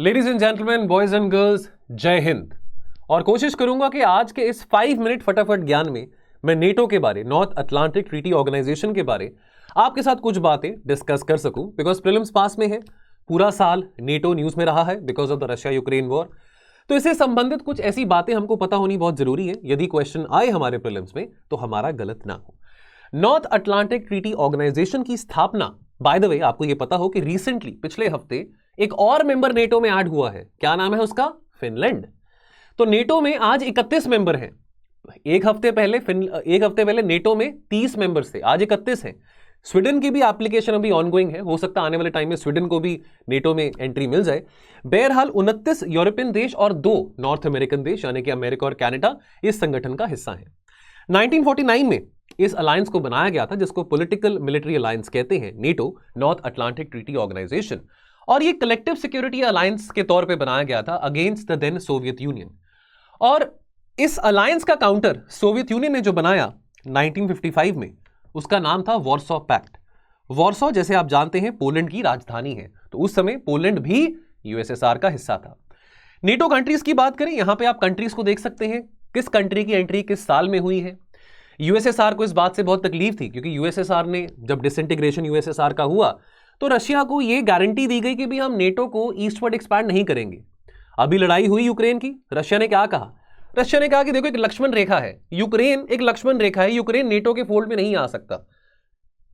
Ladies and gentleman, boys and girls, जय हिंद। और कोशिश करूंगा कि आज के इस 5 मिनट फटाफट ज्ञान में मैं नेटो के बारे, नॉर्थ अटलांटिक ट्रीटी ऑर्गेनाइजेशन के बारे आपके साथ कुछ बातें डिस्कस कर सकूं। बिकॉज प्रीलिम्स पास में है, पूरा साल नेटो न्यूज में रहा है because of the Russia Ukraine war. तो इससे संबंधित कुछ ऐसी बातें हमको पता होनी बहुत जरूरी है, यदि क्वेश्चन आए हमारे प्रीलिम्स में तो हमारा गलत ना हो। नॉर्थ अटलांटिक ट्रीटी ऑर्गेनाइजेशन की स्थापना, बाय द वे आपको यह पता हो कि रिसेंटली पिछले हफ्ते एक और मेंबर नेटो में ऐड हुआ है। क्या नाम है उसका? फिनलैंड। तो नेटो में आज 31 मेंबर हैं। एक हफ्ते पहले नेटो में 30 मेंबर्स थे, आज 31 हैं। स्वीडन की भी एप्लीकेशन अभी ऑनगोइंग है, हो सकता है आने वाले टाइम में स्वीडन को भी नेटो में एंट्री मिल जाए। बहरहाल 29 यूरोपियन देश और 2 नॉर्थ अमेरिकन देश यानी कि अमेरिका और कनाडा इस संगठन का हिस्सा है। 1949 में इस अलायंस को बनाया गया था, जिसको पॉलिटिकल मिलिट्री अलायंस कहते हैं, NATO, North Atlantic Treaty Organisation. और ये कलेक्टिव सिक्योरिटी अलायंस के तौर पे बनाया गया था against the then Soviet Union. और इस अलायंस का काउंटर सोवियत यूनियन ने जो बनाया 1955 में, उसका नाम था वॉर्सो पैक्ट। वॉर्सो, जैसे आप जानते हैं, पोलैंड की राजधानी है, तो उस समय पोलैंड भी यूएसएसआर का हिस्सा था। नेटो कंट्रीज की बात करें, यहां पे आप कंट्रीज को देख सकते हैं, किस कंट्री की एंट्री किस साल में हुई है। यूएसएसआर को इस बात से बहुत तकलीफ थी, क्योंकि यूएसएसआर ने जब डिसइंटीग्रेशन यूएसएसआर का हुआ तो रशिया को यह गारंटी दी गई कि भी हम नेटो को ईस्टवर्ड एक्सपैंड नहीं करेंगे। अभी लड़ाई हुई यूक्रेन की, रशिया ने क्या कहा? रशिया ने कहा कि देखो, एक लक्ष्मण रेखा है, यूक्रेन एक लक्ष्मण रेखा है, यूक्रेन नेटो के फोल्ड में नहीं आ सकता।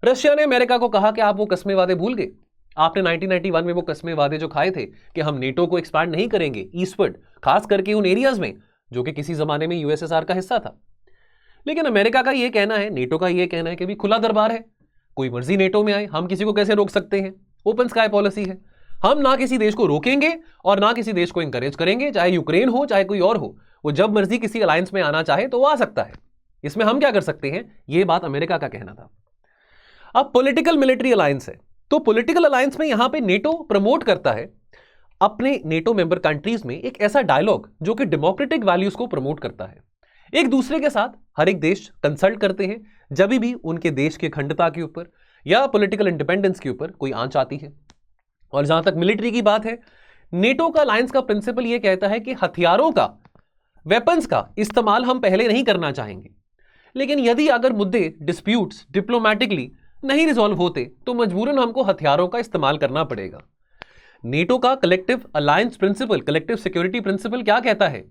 रशिया ने अमेरिका को कहा कि आप वो कस्मे वादे भूल गए, आपने 1991 में वो कस्मे वादे जो खाए थे कि हम नेटो को एक्सपैंड नहीं करेंगे ईस्टवर्ड, खास करके उन एरियाज में जो कि किसी जमाने में यूएसएसआर का हिस्सा था। लेकिन अमेरिका का यह कहना है, नेटो का यह कहना है कि भी खुला दरबार है, कोई मर्जी नेटो में आए, हम किसी को कैसे रोक सकते हैं, ओपन स्काई पॉलिसी है, हम ना किसी देश को रोकेंगे और ना किसी देश को इंकरेज करेंगे, चाहे यूक्रेन हो चाहे कोई और हो, वो जब मर्जी किसी अलायंस में आना चाहे तो वो आ सकता है, इसमें हम क्या कर सकते हैं, यह बात अमेरिका का कहना था। अब पॉलिटिकल मिलिट्री अलायंस है, तो पॉलिटिकल अलायंस में यहां पे नेटो प्रमोट करता है अपने नेटो मेंबर कंट्रीज में एक ऐसा डायलॉग जो कि डेमोक्रेटिक वैल्यूज को प्रमोट करता है। एक दूसरे के साथ हर एक देश कंसल्ट करते हैं जब भी उनके देश की अखंडता के ऊपर या पॉलिटिकल इंडिपेंडेंस के ऊपर कोई आंच आती है। और जहां तक मिलिट्री की बात है, नेटो का अलायंस का प्रिंसिपल यह कहता है कि हथियारों का, वेपन्स का इस्तेमाल हम पहले नहीं करना चाहेंगे, लेकिन यदि अगर मुद्दे, डिस्प्यूट्स डिप्लोमैटिकली नहीं रिजॉल्व होते तो मजबूरन हमको हथियारों का इस्तेमाल करना पड़ेगा। नेटो का collective alliance principle, collective security principle क्या कहता है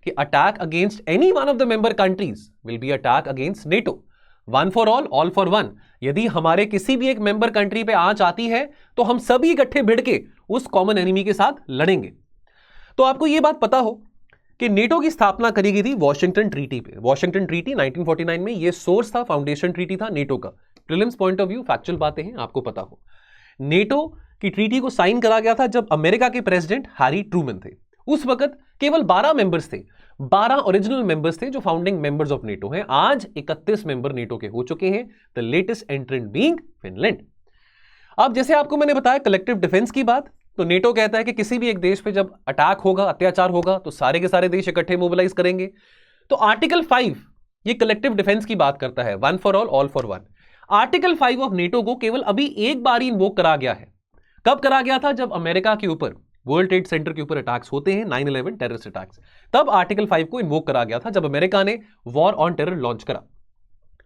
कि attack against any one of the member countries will be attack against NATO, one for all for one. यदि हमारे किसी भी एक मेंबर कंट्री पे आंच आती है तो हम सभी इकट्ठे भिड़ के उस कॉमन एनिमी के साथ लड़ेंगे। तो आपको यह बात पता हो कि नेटो की स्थापना करी गई थी वॉशिंगटन ट्रीटी पे। वॉशिंगटन ट्रीटी 1949 में यह सोर्स था, फाउंडेशन ट्रीटी था नेटो का। Prelims point of view, factual बातें हैं, आपको पता हो। नेटो की ट्रीटी को साइन करा गया था जब अमेरिका के प्रेसिडेंट हैरी ट्रूमन थे। उस वक्त केवल 12 मेंबर्स थे, 12 ओरिजिनल मेंबर्स थे जो फाउंडिंग मेंबर्स ऑफ नेटो हैं। आज 31 मेंबर नेटो के हो चुके हैं, द लेटेस्ट एंट्रेंट बीइंग फिनलैंड। अब जैसे आपको मैंने बताया कलेक्टिव डिफेंस की बात, तो नेटो कहता है कि किसी भी एक देश पे जब अटैक होगा, अत्याचार होगा, तो सारे के सारे देश इकट्ठे मोबिलाइज करेंगे। तो आर्टिकल 5 ये कलेक्टिव डिफेंस की बात करता है, one for all for one. Article 5 of NATO को केवल अभी एक बार ही इन्वोक करा गया है। कब करा गया था? जब अमेरिका के ऊपर, वर्ल्ड ट्रेड सेंटर के ऊपर अटैक्स होते हैं, 9/11 टेररिस्ट अटैक्स, तब आर्टिकल 5 को इन्वोक करा गया था जब अमेरिका ने वॉर ऑन टेरर लॉन्च करा।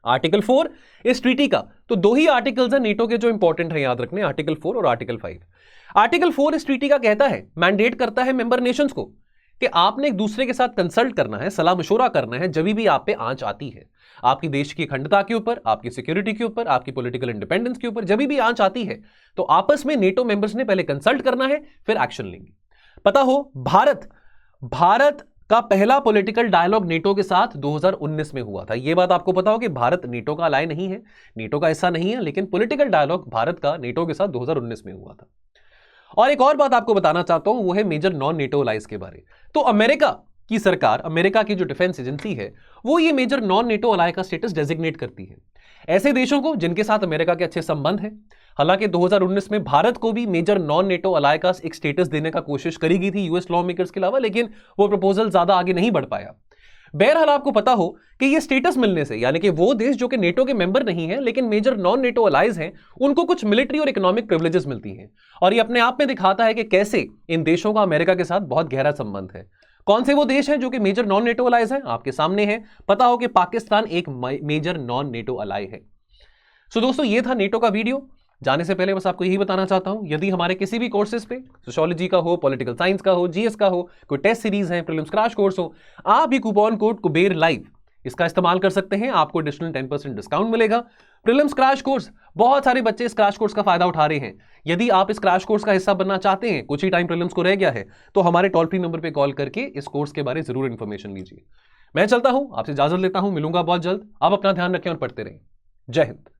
आर्टिकल 4 इस ट्रीटी का, तो 2 ही आर्टिकल्स हैं नेटो के जो इंपॉर्टेंट है, याद रखने, आर्टिकल 4 और आर्टिकल 5। आर्टिकल 4 इस ट्रीटी का कहता है, मैंडेट करता है मेंबर नेशंस को कि आपने एक दूसरे के साथ कंसल्ट करना है, सलाह मशवरा करना है जब भी आप पे आंच आती है, आपकी देश की अखंडता के ऊपर, आपकी सिक्योरिटी के ऊपर, आपकी पॉलिटिकल इंडिपेंडेंस के ऊपर जब भी आंच आती है तो आपस में नेटो मेंबर्स ने पहले कंसल्ट करना है, फिर एक्शन लेंगे। पता हो, भारत का पहला पॉलिटिकल डायलॉग नेटो के साथ 2019 में हुआ था। यह बात आपको पता हो कि भारत नेटो का अलाय नहीं है, नेटो का हिस्सा नहीं है, लेकिन पॉलिटिकल डायलॉग भारत का नेटो के साथ 2019 में हुआ था। और एक और बात आपको बताना चाहता हूं, वो है मेजर नॉन नेटो अलाइज के बारे। तो अमेरिका की सरकार, अमेरिका की जो डिफेंस एजेंसी है, वो ये मेजर नॉन नेटो अलाय का स्टेटस डेजिग्नेट करती है ऐसे देशों को जिनके साथ अमेरिका के अच्छे संबंध हैं। हालांकि 2019 में भारत को भी मेजर नॉन नेटो अलाय का एक स्टेटस देने का कोशिश करी गई थी यूएस लॉ मेकर्स के अलावा, लेकिन वो प्रपोजल ज्यादा आगे नहीं बढ़ पाया। बहरहाल आपको पता हो कि ये स्टेटस मिलने से, यानी कि वो देश जो कि नेटो के मेंबर नहीं है लेकिन मेजर नॉन नेटो अलाइज हैं, उनको कुछ मिलिट्री और इकोनॉमिक प्रिविलेजेस मिलती हैं। और ये अपने आप में दिखाता है कि कैसे इन देशों का अमेरिका के साथ बहुत गहरा संबंध है। कौन से वो देश हैं जो कि मेजर नॉन नेटो अलाइज हैं? आपके सामने है। पता हो कि पाकिस्तान एक मेजर नॉन नेटो अलाई है। सो दोस्तों, ये था नेटो का वीडियो। जाने से पहले बस आपको यही बताना चाहता हूं, यदि हमारे किसी भी कोर्सेज पे, सोशियोलॉजी का हो, पॉलिटिकल साइंस का हो, जीएस का हो, कोई टेस्ट सीरीज है, प्रीलिम्स क्रैश कोर्स हो, आप भी कूपन कोड कुबेर लाइव इसका इस्तेमाल कर सकते हैं। आपको एडिशनल 10% डिस्काउंट मिलेगा। प्रीलिम्स क्रैश कोर्स, बहुत सारे बच्चे इस क्रैश कोर्स का फायदा उठा रहे हैं। यदि आप इस क्रैश कोर्स का हिस्सा बनना चाहते हैं, कुछ ही टाइम प्रीलिम्स को रह गया है, तो हमारे टोल फ्री नंबर पर कॉल करके इस कोर्स के बारे में जरूर इंफॉर्मेशन लीजिए। मैं चलता हूं, आपसे इजाजत लेता हूं, मिलूंगा बहुत जल्द। आप अपना ध्यान रखें और पढ़ते रहें। जय हिंद।